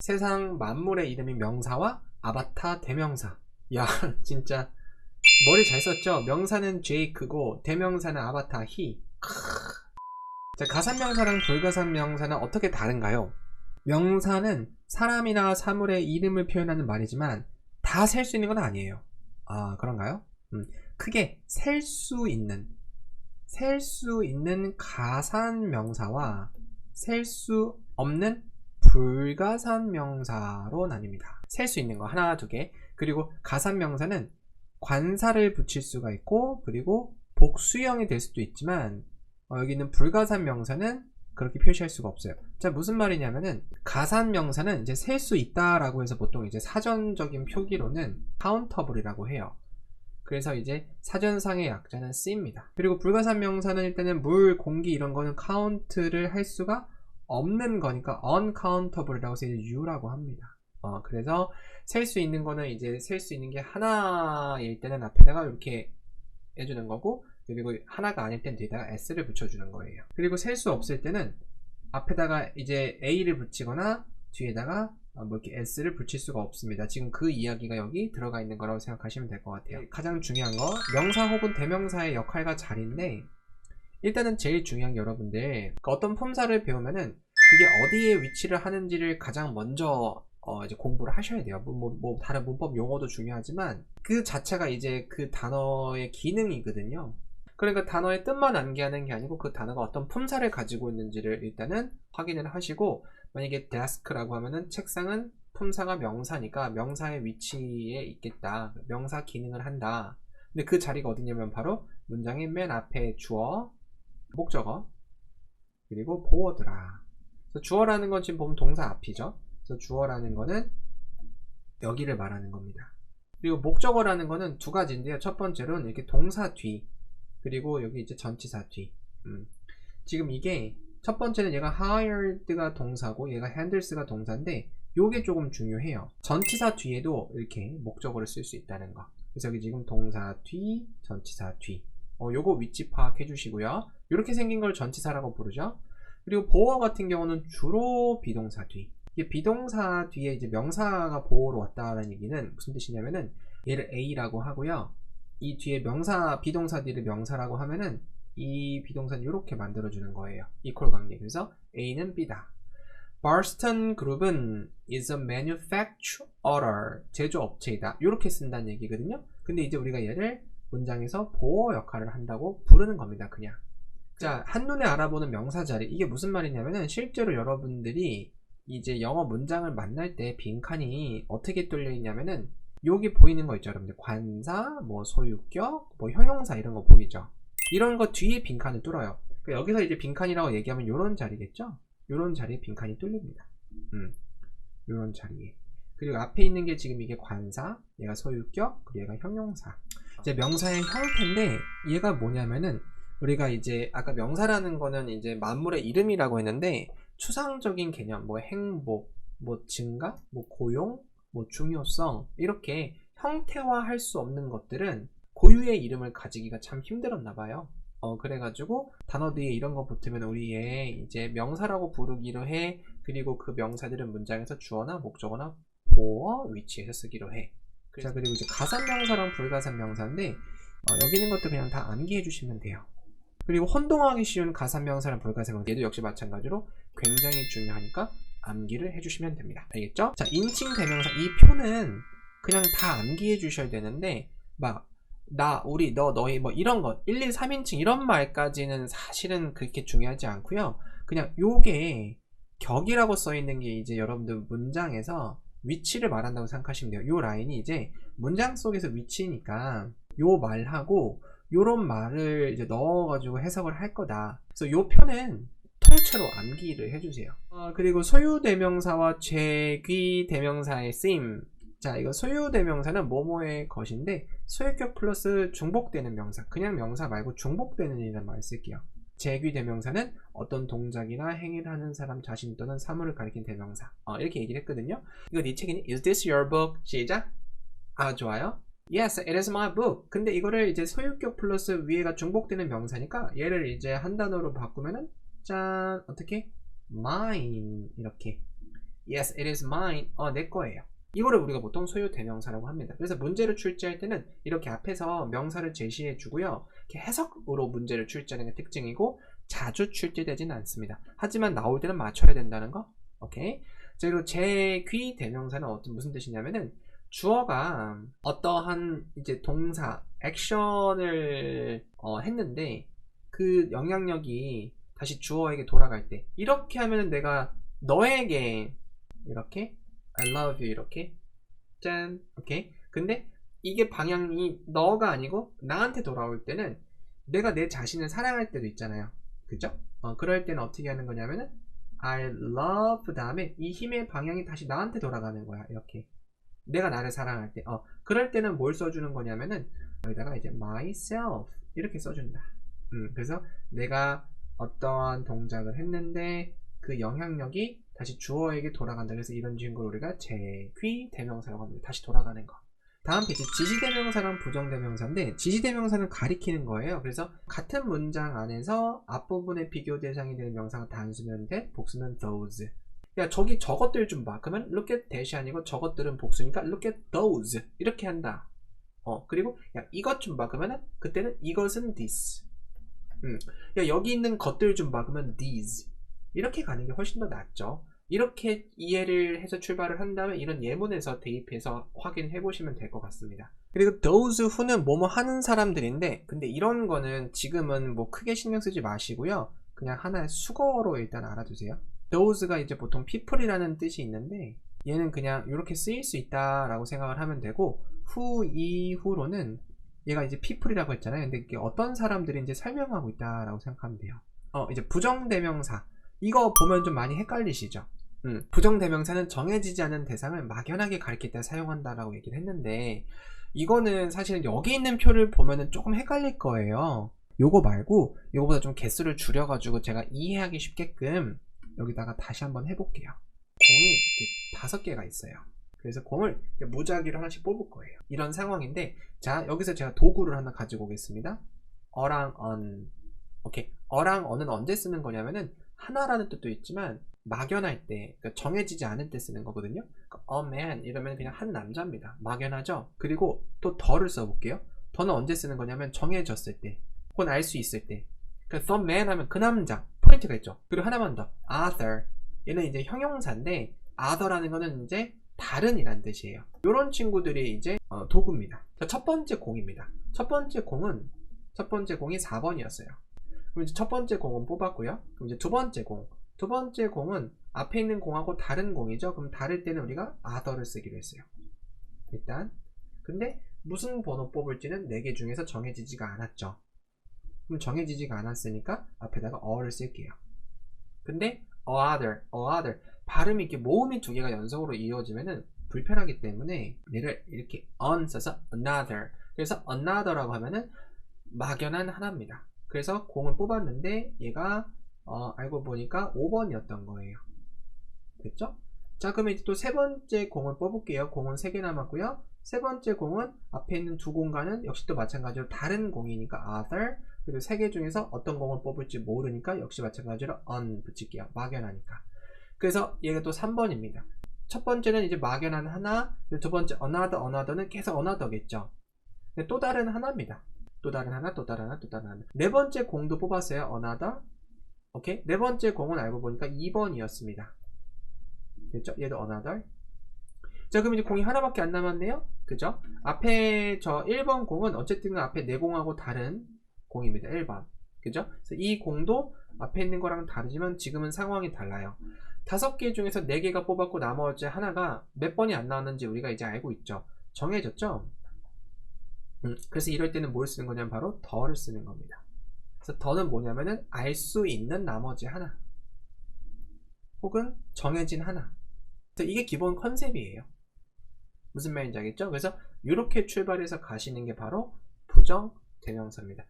세상 만물의 이름이 명사와 아바타 대명사. 야 진짜 머리 잘 썼죠? 명사는 제이크고 대명사는 아바타 히. 자, 가산명사랑 불가산명사는 어떻게 다른가요? 명사는 사람이나 사물의 이름을 표현하는 말이지만 다 셀 수 있는 건 아니에요. 아 그런가요? 크게 셀 수 있는 가산명사와 셀 수 없는 불가산명사로 나뉩니다. 셀 수 있는 거 하나 두 개. 그리고 가산명사는 관사를 붙일 수가 있고 그리고 복수형이 될 수도 있지만 여기는 불가산명사는 그렇게 표시할 수가 없어요. 자, 무슨 말이냐면은 가산명사는 이제 셀 수 있다라고 해서 보통 이제 사전적인 표기로는 카운터블이라고 해요. 그래서 이제 사전상의 약자는 C입니다. 그리고 불가산명사는 일단은 물, 공기 이런 거는 카운트를 할 수가 없는 거니까 uncountable이라고 해서 U라고 합니다. 그래서 셀 수 있는 거는 이제 셀 수 있는 게 하나일 때는 앞에다가 이렇게 해주는 거고, 그리고 하나가 아닐 땐 뒤에다가 S를 붙여주는 거예요. 그리고 셀 수 없을 때는 앞에다가 이제 A를 붙이거나 뒤에다가 뭐 이렇게 S를 붙일 수가 없습니다. 지금 그 이야기가 여기 들어가 있는 거라고 생각하시면 될 것 같아요. 가장 중요한 거 명사 혹은 대명사의 역할과 자리인데, 일단은 제일 중요한 게 여러분들 어떤 품사를 배우면은 그게 어디에 위치를 하는지를 가장 먼저 이제 공부를 하셔야 돼요. 뭐 다른 문법 용어도 중요하지만 그 자체가 이제 그 단어의 기능이거든요. 그러니까 단어의 뜻만 암기하는 게 아니고 그 단어가 어떤 품사를 가지고 있는지를 일단은 확인을 하시고, 만약에 desk라고 하면은 책상은 품사가 명사니까 명사의 위치에 있겠다. 명사 기능을 한다. 근데 그 자리가 어디냐면 바로 문장의 맨 앞에 주어, 목적어, 그리고 보어드라. 그래서 주어라는 건 지금 보면 동사 앞이죠. 그래서 주어라는 거는 여기를 말하는 겁니다. 그리고 목적어라는 거는 두 가지인데요. 첫 번째로는 이렇게 동사 뒤, 그리고 여기 이제 전치사 뒤. 지금 이게 첫 번째는 얘가 hired가 동사고 얘가 handles가 동사인데 요게 조금 중요해요. 전치사 뒤에도 이렇게 목적어를 쓸 수 있다는 거. 그래서 여기 지금 동사 뒤, 전치사 뒤. 요거 위치 파악해 주시고요. 이렇게 생긴 걸 전치사라고 부르죠. 그리고 보어 같은 경우는 주로 비동사 뒤. 이게 비동사 뒤에 이제 명사가 보어로 왔다는 얘기는 무슨 뜻이냐면은 얘를 A라고 하고요. 이 뒤에 명사, 비동사 뒤를 명사라고 하면은 이 비동사는 이렇게 만들어주는 거예요. 이퀄 관계. 그래서 A는 B다. Barston Group은 is a manufacturer. 제조업체이다. 이렇게 쓴다는 얘기거든요. 근데 이제 우리가 얘를 문장에서 보어 역할을 한다고 부르는 겁니다. 그냥. 자, 한눈에 알아보는 명사 자리. 이게 무슨 말이냐면은 실제로 여러분들이 이제 영어 문장을 만날 때 빈칸이 어떻게 뚫려 있냐면은 여기 보이는 거 있죠, 여러분들. 관사, 뭐 소유격, 뭐 형용사 이런 거 보이죠? 이런 거 뒤에 빈칸을 뚫어요. 여기서 이제 빈칸이라고 얘기하면 이런 자리겠죠? 이런 자리에 빈칸이 뚫립니다. 이런 자리에. 그리고 앞에 있는 게 지금 이게 관사, 얘가 소유격, 그리고 얘가 형용사. 이제 명사의 형태인데 얘가 뭐냐면은 우리가 이제 아까 명사라는 거는 이제 만물의 이름이라고 했는데 추상적인 개념, 뭐 행복, 뭐 증가, 뭐 고용, 뭐 중요성, 이렇게 형태화할 수 없는 것들은 고유의 이름을 가지기가 참 힘들었나 봐요. 그래가지고 단어 뒤에 이런 거 붙으면 우리 얘 이제 명사라고 부르기로 해. 그리고 그 명사들은 문장에서 주어나 목적어나 보어 위치에서 쓰기로 해. 자, 그리고 이제 가산명사랑 불가산명사인데 여기 있는 것도 그냥 다 암기해 주시면 돼요. 그리고 혼동하기 쉬운 가산명사랑 불가산명사, 얘도 역시 마찬가지로 굉장히 중요하니까 암기를 해주시면 됩니다. 알겠죠? 자, 인칭 대명사. 이 표는 그냥 다 암기해 주셔야 되는데 막 나, 우리, 너, 너희 뭐 이런 거 1, 2, 3인칭 이런 말까지는 사실은 그렇게 중요하지 않고요. 그냥 요게 격이라고 써있는 게 이제 여러분들 문장에서 위치를 말한다고 생각하시면 돼요. 요 라인이 이제 문장 속에서 위치니까 요 말하고 요런 말을 이제 넣어가지고 해석을 할 거다. 그래서 요 표는 통째로 암기를 해주세요. 그리고 소유대명사와 제귀대명사의 쓰임. 자, 이거 소유대명사는 뭐뭐의 것인데 소유격 플러스 중복되는 명사, 그냥 명사 말고 중복되는 이라는 말을 쓸게요. 제귀대명사는 어떤 동작이나 행위를 하는 사람 자신 또는 사물을 가리킨 대명사. 이렇게 얘기를 했거든요. 이거 네 책이니? Is this your book? 시작. 좋아요. Yes, it is my book. 근데 이거를 이제 소유격 플러스 위에가 중복되는 명사니까 얘를 이제 한 단어로 바꾸면은 짠, 어떻게? Mine. 이렇게 Yes, it is mine. 내 거예요. 이거를 우리가 보통 소유 대명사라고 합니다. 그래서 문제를 출제할 때는 이렇게 앞에서 명사를 제시해 주고요. 이렇게 해석으로 문제를 출제하는 게 특징이고 자주 출제되지는 않습니다. 하지만 나올 때는 맞춰야 된다는 거. 오케이. 자, 그리고 제귀 대명사는 무슨 뜻이냐면은 주어가 어떠한 이제 동사, 액션을 했는데 그 영향력이 다시 주어에게 돌아갈 때 이렇게 하면은 내가 너에게 이렇게 I love you 이렇게 짠 오케이. 근데 이게 방향이 너가 아니고 나한테 돌아올 때는 내가 내 자신을 사랑할 때도 있잖아요. 그죠? 그럴 때는 어떻게 하는 거냐면은 I love 다음에 이 힘의 방향이 다시 나한테 돌아가는 거야. 이렇게 내가 나를 사랑할 때 그럴 때는 뭘 써주는 거냐면은 여기다가 이제 myself 이렇게 써준다. 그래서 내가 어떠한 동작을 했는데 그 영향력이 다시 주어에게 돌아간다. 그래서 이런 친구를 우리가 제귀 대명사라고 합니다. 다시 돌아가는 거. 다음 페이지 지시대명사랑 부정대명사인데 지시대명사는 가리키는 거예요. 그래서 같은 문장 안에서 앞부분의 비교 대상이 되는 명사가 단수면 that, 복수면 those. 야 저기 저것들 좀 봐. 그러면 look at that이 아니고 저것들은 복수니까 look at those 이렇게 한다. 그리고 야 이것 좀 봐. 그러면 그때는 이것은 this. 야 여기 있는 것들 좀 봐. 그러면 these. 이렇게 가는 게 훨씬 더 낫죠. 이렇게 이해를 해서 출발을 한다면 이런 예문에서 대입해서 확인해 보시면 될 것 같습니다. 그리고 those who는 뭐뭐 하는 사람들인데 근데 이런 거는 지금은 뭐 크게 신경 쓰지 마시고요. 그냥 하나의 수거로 일단 알아두세요. those가 이제 보통 people이라는 뜻이 있는데 얘는 그냥 이렇게 쓰일 수 있다라고 생각을 하면 되고 who 이후로는 얘가 이제 people이라고 했잖아요. 근데 이게 어떤 사람들인지 설명하고 있다라고 생각하면 돼요. 이제 부정대명사 이거 보면 좀 많이 헷갈리시죠? 부정대명사는 정해지지 않은 대상을 막연하게 가리킬 때 사용한다라고 얘기를 했는데 이거는 사실 여기 있는 표를 보면은 조금 헷갈릴 거예요. 요거 말고 요거보다 좀 개수를 줄여가지고 제가 이해하기 쉽게끔 여기다가 다시 한번 해볼게요. 공이 이렇게 5개가 있어요. 그래서 공을 무작위로 하나씩 뽑을 거예요. 이런 상황인데 자 여기서 제가 도구를 하나 가지고 오겠습니다. 어랑 언. 오케이. 어랑 언은 언제 쓰는 거냐면은 하나라는 뜻도 있지만 막연할 때, 그러니까 정해지지 않을 때 쓰는 거거든요. 그러니까 a man 이러면 그냥 한 남자입니다. 막연하죠. 그리고 또 더를 써볼게요. 더는 언제 쓰는 거냐면 정해졌을 때, 혹은 알 수 있을 때. 그러니까 the man 하면 그 남자 포인트가 있죠. 그리고 하나만 더, other 얘는 이제 형용사인데 other라는 거는 이제 다른이란 뜻이에요. 이런 친구들이 이제 도구입니다. 첫 번째 공입니다. 첫 번째 공이 4번이었어요. 그럼 이제 첫 번째 공은 뽑았고요. 그럼 이제 두 번째 공은 앞에 있는 공하고 다른 공이죠. 그럼 다를 때는 우리가 other를 쓰기로 했어요. 일단 근데 무슨 번호 뽑을지는 4개 중에서 정해지지가 않았죠. 그럼 정해지지가 않았으니까 앞에다가 어를 쓸게요. 근데 other 발음이 이렇게 모음이 2개가 연속으로 이어지면은 불편하기 때문에 얘를 이렇게 on 써서 another. 그래서 another라고 하면은 막연한 하나입니다. 그래서 공을 뽑았는데 얘가 알고 보니까 5번이었던 거예요. 됐죠? 자 그러면 이제 또 세 번째 공을 뽑을게요. 공은 3개 남았고요. 세 번째 공은 앞에 있는 두 공과는 역시 또 마찬가지로 다른 공이니까 other. 그리고 3개 중에서 어떤 공을 뽑을지 모르니까 역시 마찬가지로 on 붙일게요. 막연하니까. 그래서 얘가 또 3번입니다. 첫 번째는 이제 막연한 하나, 두 번째 another는 계속 another겠죠. 또 다른 하나입니다. 또 다른 하나. 네 번째 공도 뽑았어요. another. 오케이. 네 번째 공은 알고 보니까 2번이었습니다. 됐죠? 얘도 another. 자, 그럼 이제 공이 하나밖에 안 남았네요. 그죠? 앞에 저 1번 공은 어쨌든 앞에 4공하고 다른 공입니다. 1번. 그죠? 그래서 이 공도 앞에 있는 거랑 다르지만 지금은 상황이 달라요. 5개 중에서 4개가 뽑았고 나머지 하나가 몇 번이 안 나왔는지 우리가 이제 알고 있죠. 정해졌죠? 그래서 이럴 때는 뭘 쓰는 거냐면 바로 더를 쓰는 겁니다. 그래서 더는 뭐냐면은 알 수 있는 나머지 하나 혹은 정해진 하나. 그래서 이게 기본 컨셉이에요. 무슨 말인지 알겠죠? 그래서 이렇게 출발해서 가시는 게 바로 부정 대명사입니다.